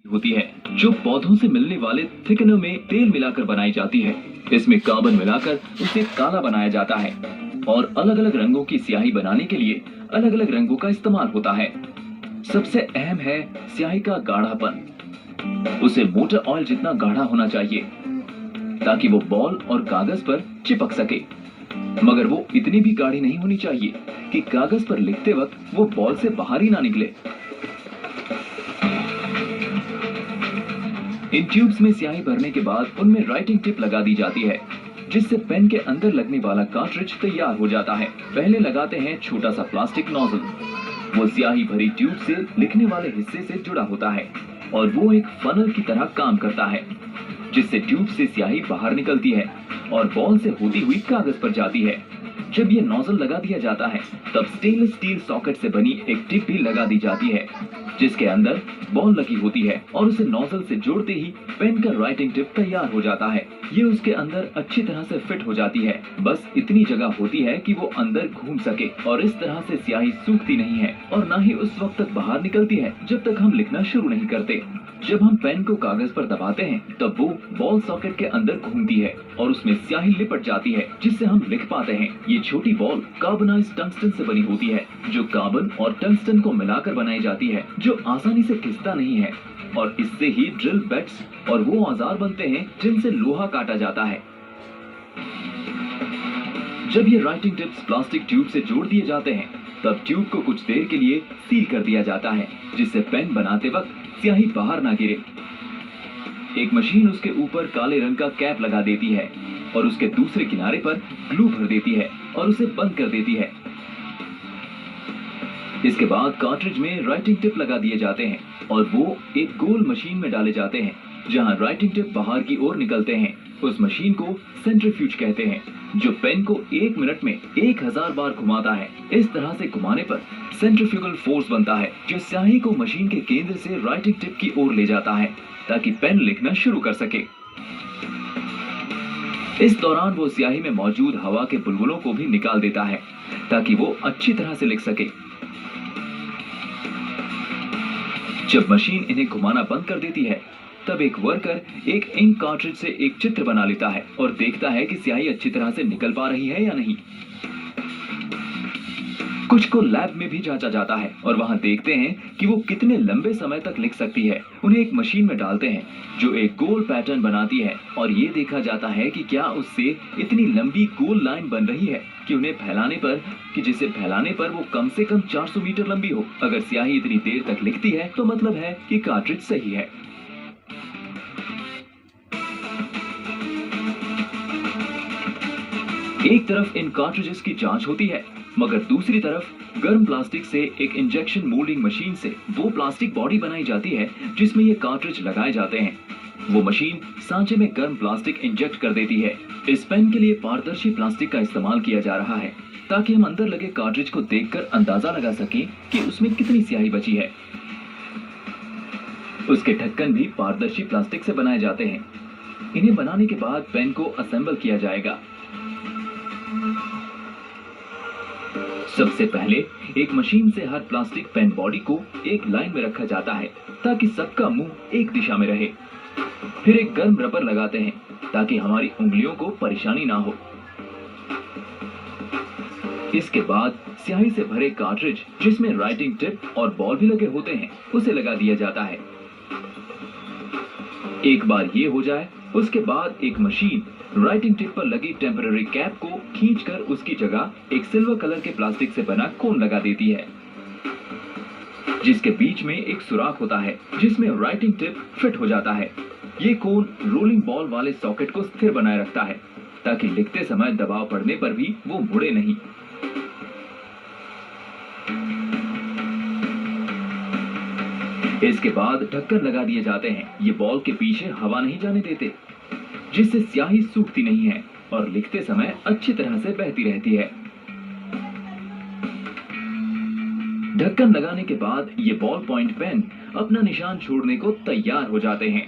होती है जो पौधों से मिलने वाले थिकनर में तेल मिलाकर बनाई जाती है। इसमें कार्बन मिलाकर उसे काला बनाया जाता है और अलग अलग रंगों की स्याही बनाने के लिए अलग अलग रंगों का इस्तेमाल होता है। सबसे अहम है स्याही का गाढ़ापन। उसे मोटर ऑयल जितना गाढ़ा होना चाहिए ताकि वो बॉल और कागज पर चिपक सके, मगर वो इतनी भी गाढ़ी नहीं होनी चाहिए कि कागज पर लिखते वक्त वो बॉल से बाहर ही ना निकले। इन ट्यूब्स में स्याही भरने के बाद उनमें राइटिंग टिप लगा दी जाती है, जिससे पेन के अंदर लगने वाला कार्ट्रिज तैयार हो जाता है। पहले लगाते हैं छोटा सा प्लास्टिक नोजल। वो स्याही भरी ट्यूब से लिखने वाले हिस्से से जुड़ा होता है और वो एक फनल की तरह काम करता है, जिससे ट्यूब से स्याही बाहर निकलती है और बॉल से होती हुई कागज पर जाती है। जब ये नोजल लगा दिया जाता है तब स्टेनलेस स्टील सॉकेट से बनी एक टिप भी लगा दी जाती है, जिसके अंदर बॉल लगी होती है और उसे नोजल से जोड़ते ही पेन का राइटिंग टिप तैयार हो जाता है। ये उसके अंदर अच्छी तरह से फिट हो जाती है। बस इतनी जगह होती है कि वो अंदर घूम सके और इस तरह से स्याही सूखती नहीं है और ना ही उस वक्त तक बाहर निकलती है जब तक हम लिखना शुरू नहीं करते। जब हम पेन को कागज पर दबाते हैं तब वो बॉल सॉकेट के अंदर घूमती है और उसमें स्याही लिपट जाती है, जिससे हम लिख पाते हैं। ये छोटी बॉल कार्बनाइज्ड टंगस्टन से बनी होती है, जो कार्बन और टंगस्टन को मिलाकर बनाई जाती है, जो आसानी से घिसता नहीं है और इससे ही ड्रिल बेट्स और वो औजार बनते हैं जिनसे लोहा काटा जाता है। जब ये राइटिंग टिप्स प्लास्टिक ट्यूब से जोड़ दिए जाते हैं तब ट्यूब को कुछ देर के लिए सील कर दिया जाता है, जिससे पेन बनाते वक्त स्याही बाहर ना गिरे। एक मशीन उसके ऊपर काले रंग का कैप लगा देती है और उसके दूसरे किनारे पर ग्लू भर देती है और उसे बंद कर देती है। इसके बाद कार्ट्रिज में राइटिंग टिप लगा दिए जाते हैं और वो एक गोल मशीन में डाले जाते हैं, जहां राइटिंग टिप बाहर की ओर निकलते हैं। उस मशीन को सेंट्रीफ्यूज कहते हैं, जो पेन को 1 मिनट में 1000 बार घुमाता है। इस तरह से घुमाने पर सेंट्रीफ्यूगल फोर्स बनता है, जो स्याही को मशीन के केंद्र से राइटिंग टिप की ओर ले जाता है ताकि पेन लिखना शुरू कर सके। इस दौरान वो स्याही में मौजूद हवा के बुलबुलों को भी निकाल देता है ताकि वो अच्छी तरह से लिख सके। जब मशीन इन्हें घुमाना बंद कर देती है तब एक वर्कर एक इंक कार्ट्रिज से एक चित्र बना लेता है और देखता है कि स्याही अच्छी तरह से निकल पा रही है या नहीं। कुछ को लैब में भी जांचा जाता है और वहां देखते हैं कि वो कितने लंबे समय तक लिख सकती है। उन्हें एक मशीन में डालते हैं जो एक गोल पैटर्न बनाती है और ये देखा जाता है कि क्या उससे इतनी लंबी गोल लाइन बन रही है कि उन्हें जिसे फैलाने पर वो कम से कम 400 मीटर लंबी हो। अगर स्याही इतनी देर तक लिखती है तो मतलब है कि कार्ट्रिज सही है। एक तरफ इन कार्ट्रिजेस की जांच होती है, मगर दूसरी तरफ गर्म प्लास्टिक से एक इंजेक्शन मोल्डिंग मशीन से वो प्लास्टिक बॉडी बनाई जाती है जिसमें ये कार्ट्रिज लगाए जाते हैं। वो मशीन सांचे में गर्म प्लास्टिक इंजेक्ट कर देती है। इस पेन के लिए पारदर्शी प्लास्टिक का इस्तेमाल किया जा रहा है ताकि हम अंदर लगे कार्ट्रिज को देखकर अंदाजा लगा सकें कि उसमें कितनी स्याही बची है। उसके ढक्कन भी पारदर्शी प्लास्टिक से बनाए जाते हैं। इन्हें बनाने के बाद पेन को असेंबल किया जाएगा। सबसे पहले एक मशीन से हर प्लास्टिक पेन बॉडी को एक लाइन में रखा जाता है ताकि सबका मुंह एक दिशा में रहे। फिर एक गर्म रबर लगाते हैं ताकि हमारी उंगलियों को परेशानी ना हो। इसके बाद स्याही से भरे कार्ट्रिज, जिसमें राइटिंग टिप और बॉल भी लगे होते हैं, उसे लगा दिया जाता है। एक बार ये हो जाए उसके बाद एक मशीन राइटिंग टिप पर लगी टेम्पररी कैप को खींचकर उसकी जगह एक सिल्वर कलर के प्लास्टिक से बना कोन लगा देती है, जिसके बीच में एक सुराख होता है जिसमें राइटिंग टिप फिट हो जाता है। ये कोन रोलिंग बॉल वाले सॉकेट को स्थिर बनाए रखता है ताकि लिखते समय दबाव पड़ने पर भी वो मुड़े नहीं। इसके बाद ढक्कन लगा दिए जाते हैं। ये बॉल के पीछे हवा नहीं जाने देते, जिससे स्याही सूखती नहीं है और लिखते समय अच्छी तरह से बहती रहती है। ढक्कन लगाने के बाद ये बॉल पॉइंट पेन अपना निशान छोड़ने को तैयार हो जाते हैं।